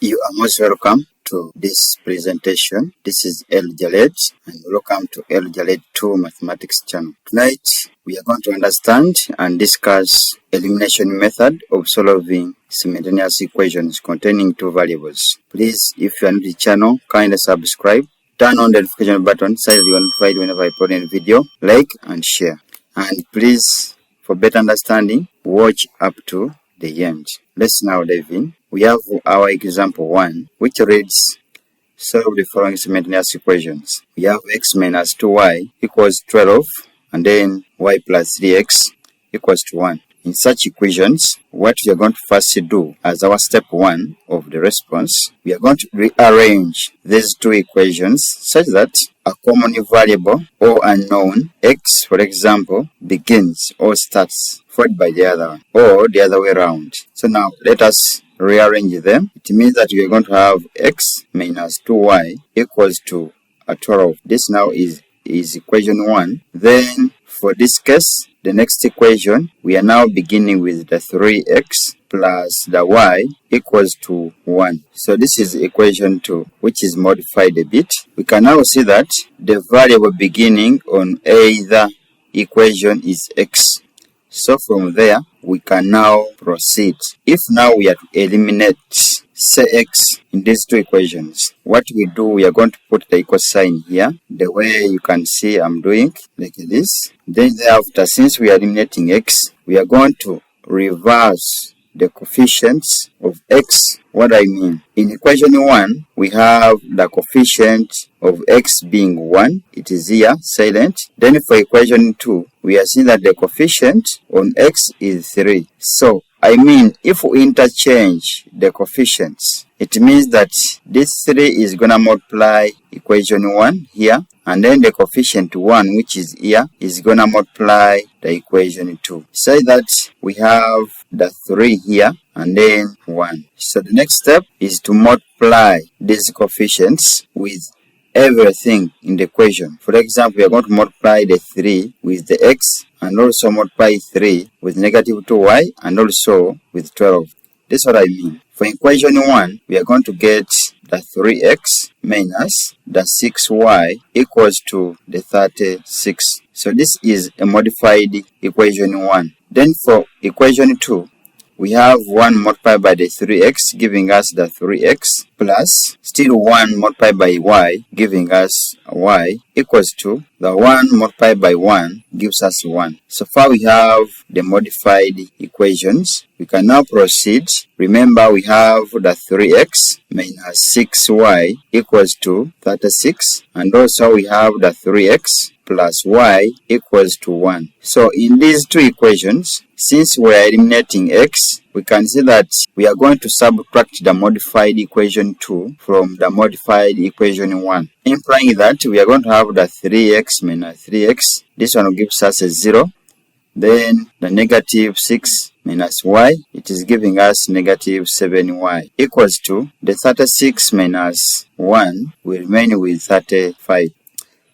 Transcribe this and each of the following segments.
You are most welcome to this presentation. This is Algebra and welcome to Algebra 2 Mathematics channel. Tonight we are going to understand and discuss elimination method of solving simultaneous equations containing two variables. Please, if you are new to the channel, kindly subscribe, turn on the notification button so that you are notified whenever I upload a video, like and share. And please, for better understanding, watch up to the end. Let's now dive in. We have our example 1, which reads, solve the following simultaneous equations. We have x minus 2y equals 12, and then y plus 3x equals to 1. In such equations, what we are going to first do as our step 1 of the response, we are going to rearrange these two equations such that a common variable or unknown x, for example, begins or starts followed by the other one, or the other way around. So now let us rearrange them. It means that we are going to have x minus 2y equals to 12. This now is equation 1. Then for this case, the next equation, we are now beginning with the 3x plus the y equals to 1. So this is equation 2, which is modified a bit. We can now see that the variable beginning on either equation is x. So from there, we can now proceed. If now we are to eliminate, say, x in these two equations, what we do, we are going to put the equal sign here, the way you can see I'm doing, like this. Then thereafter, since we are eliminating x, we are going to reverse the coefficients of x. What I mean, in equation 1, we have the coefficient of x being 1. It is here, silent. Then for equation 2, we are seeing that the coefficient on x is 3. So, I mean, if we interchange the coefficients, it means that this 3 is going to multiply equation 1 here, and then the coefficient 1, which is here, is going to multiply the equation 2. Say that we have the 3 here, and then 1. So the next step is to multiply these coefficients with everything in the equation. For example, we are going to multiply the 3 with the x, and also multiply 3 with negative 2y, and also with 12. This is what I mean. For equation 1, we are going to get the 3x minus the 6y equals to the 36. So this is a modified equation 1. Then for equation 2, we have 1 multiplied by the 3x, giving us the 3x, plus still 1 multiplied by y, giving us y, equals to the 1 multiplied by 1, gives us 1. So far we have the modified equations. We can now proceed. Remember, we have the 3x minus 6y equals to 36, and also we have the 3x plus y equals to 1. So in these two equations, since we are eliminating x, we can see that we are going to subtract the modified equation 2 from the modified equation 1, implying that we are going to have the 3x minus 3x. This one gives us a 0. Then the negative 6 minus y, it is giving us negative 7y, equals to the 36 minus 1 will remain with 35.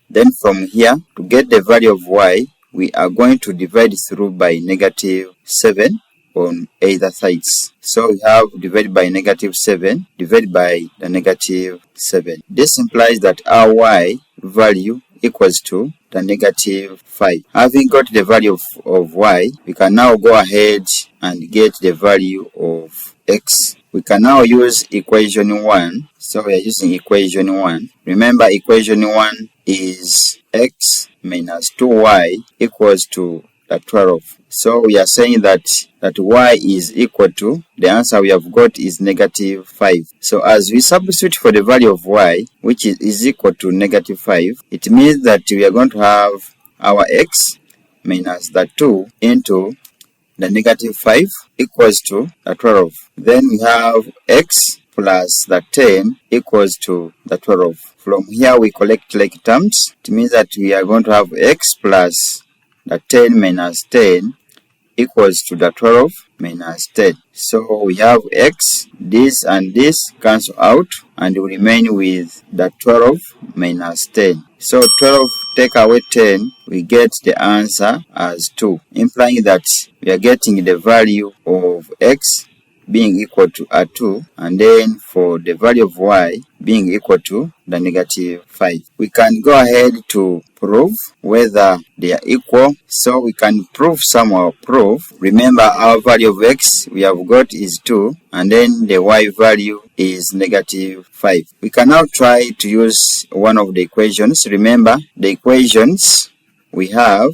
Then from here, to get the value of y, we are going to divide through by negative 7 on either sides. So we have divided by negative 7, divided by the negative 7. This implies that our y value equals to the negative 5. Having got the value of y, we can now go ahead and get the value of x. We can now use equation 1. So we are using equation 1. Remember, equation 1 is x minus 2y equals to the 12. So we are saying that y is equal to, the answer we have got is negative 5. So as we substitute for the value of y, which is equal to negative 5, it means that we are going to have our x minus the 2 into the negative 5 equals to the 12. Then we have x plus the 10 equals to the 12. From here we collect like terms. It means that we are going to have x plus the 10 minus 10 equals to the 12 minus 10. So we have x, this and this cancel out, and we remain with the 12 minus 10. So 12 take away 10, we get the answer as 2, implying that we are getting the value of x being equal to R2, and then for the value of y being equal to the negative 5. We can go ahead to prove whether they are equal. So we can prove somehow. Remember, our value of x we have got is 2, and then the y value is negative 5. We can now try to use one of the equations. Remember, the equations we have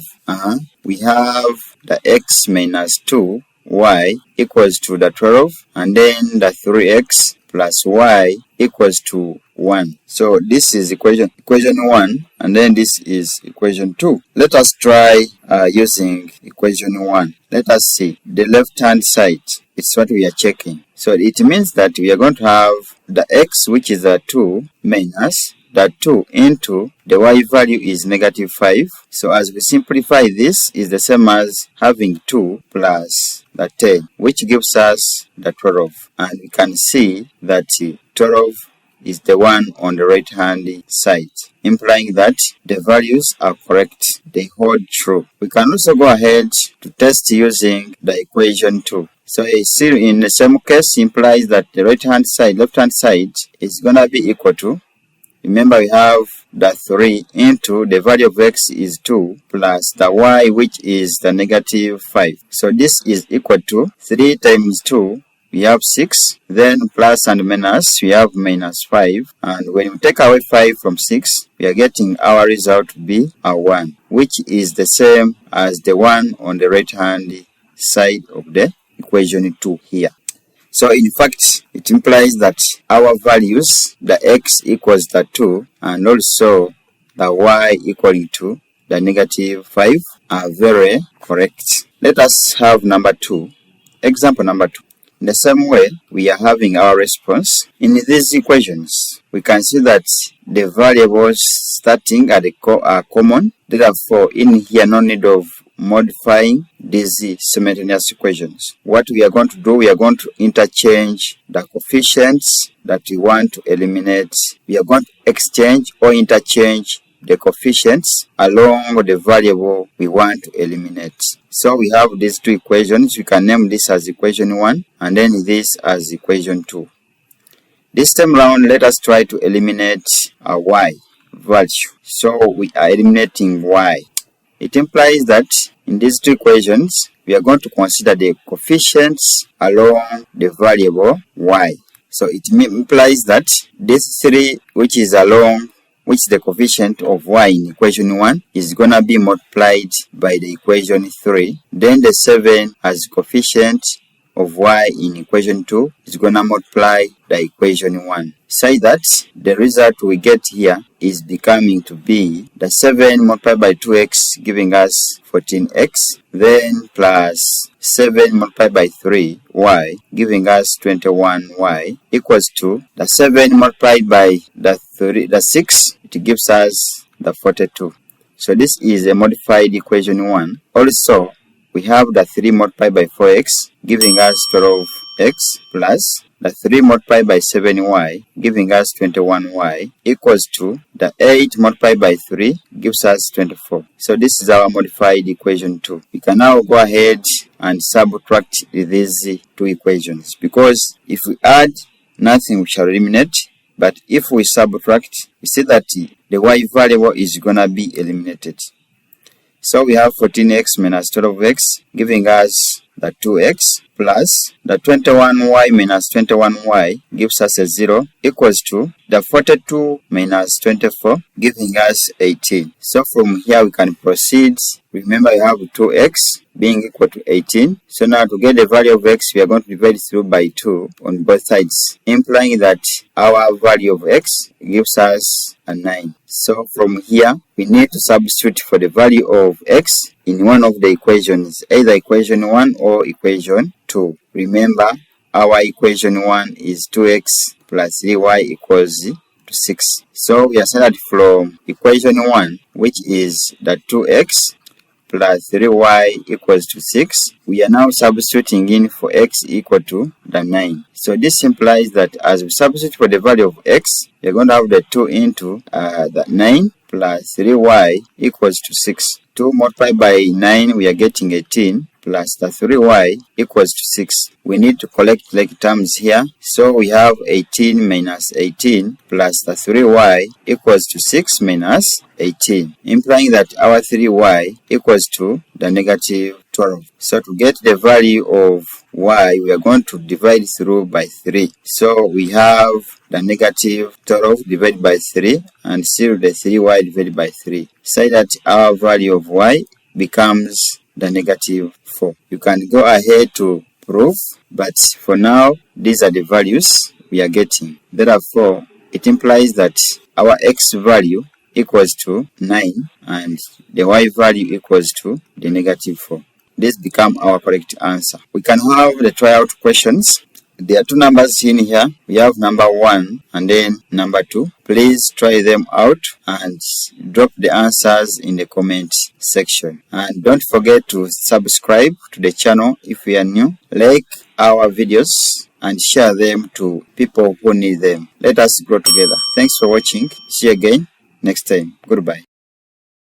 the x minus 2y equals to the 12, and then the 3x plus y equals to 1. So this is equation 1, and then this is equation 2. Let us try using equation 1. Let us see the left hand side. It's what we are checking. So it means that we are going to have the x, which is a 2, minus the 2 into the y value is negative 5. So as we simplify, this is the same as having 2 plus the 10, which gives us the 12. And we can see that 12 is the one on the right hand side, implying that the values are correct. They hold true. We can also go ahead to test using the equation 2. So still in the same case implies that the left hand side is going to be equal to, remember we have the 3 into the value of x is 2 plus the y, which is the negative 5. So this is equal to 3 times 2, we have 6, then plus and minus, we have minus 5. And when we take away 5 from 6, we are getting our result to be a 1, which is the same as the one on the right hand side of the equation 2 here. So in fact, it implies that our values, the x equals the 2 and also the y equaling to the negative 5 are very correct. Let us have number 2. Example number 2. In the same way, we are having our response. In these equations, we can see that the variables starting at the core are common. Therefore, in here, no need of modifying these simultaneous equations. What we are going to do, we are going to interchange the coefficients that we want to eliminate. We are going to exchange or interchange the coefficients along with the variable we want to eliminate. So we have these two equations. We can name this as equation 1 and then this as equation 2. This time round, let us try to eliminate a y value. So we are eliminating y. It implies that in these two equations, we are going to consider the coefficients along the variable y. So it implies that this 3, which is the coefficient of y in equation 1, is going to be multiplied by the equation 3. Then the 7 as coefficient of y in equation 2 is going to multiply the equation 1. Say that the result we get here is becoming to be the 7 multiplied by 2x, giving us 14x, then plus 7 multiplied by 3y, giving us 21y, equals to the 7 multiplied by the 6, it gives us the 42. So this is a modified equation 1. Also, we have the 3 multiplied by 4x, giving us 12x, plus the 3 multiplied by 7y, giving us 21y, equals to the 8 multiplied by 3, gives us 24. So this is our modified equation 2. We can now go ahead and subtract these two equations, because if we add, nothing we shall eliminate, but if we subtract, we see that the y variable is going to be eliminated. So we have 14x minus 12x, giving us the 2x, plus the 21y minus 21y gives us a 0, equals to the 42 minus 24, giving us 18. So from here we can proceed. Remember, we have 2x being equal to 18. So now to get the value of x, we are going to divide through by 2 on both sides, implying that our value of x gives us a 9. So from here, we need to substitute for the value of x in one of the equations, either equation 1 or equation 2. Remember, our equation 1 is 2x plus 3y equals to 6. So we are started from equation 1, which is the 2x plus 3y equals to 6. We are now substituting in for x equal to the 9. So this implies that as we substitute for the value of x, we are going to have the 2 into the 9 plus 3y equals to 6. 2 multiplied by 9, we are getting 18, plus the 3y equals to 6. We need to collect like terms here. So we have 18 minus 18 plus the 3y equals to 6 minus 18, implying that our 3y equals to the negative 12. So to get the value of y, we are going to divide through by 3. So we have the negative 12 divided by 3 and still the 3y divided by 3. Say that our value of y becomes the negative 4. You can go ahead to prove, but for now, these are the values we are getting. Therefore, it implies that our x value equals to 9 and the y value equals to the negative 4. This becomes our correct answer. We can have the tryout questions. There are two numbers in here. We have number 1 and then number 2. Please try them out and drop the answers in the comment section. And don't forget to subscribe to the channel if you are new. Like our videos and share them to people who need them. Let us grow together. Thanks for watching. See you again next time. Goodbye.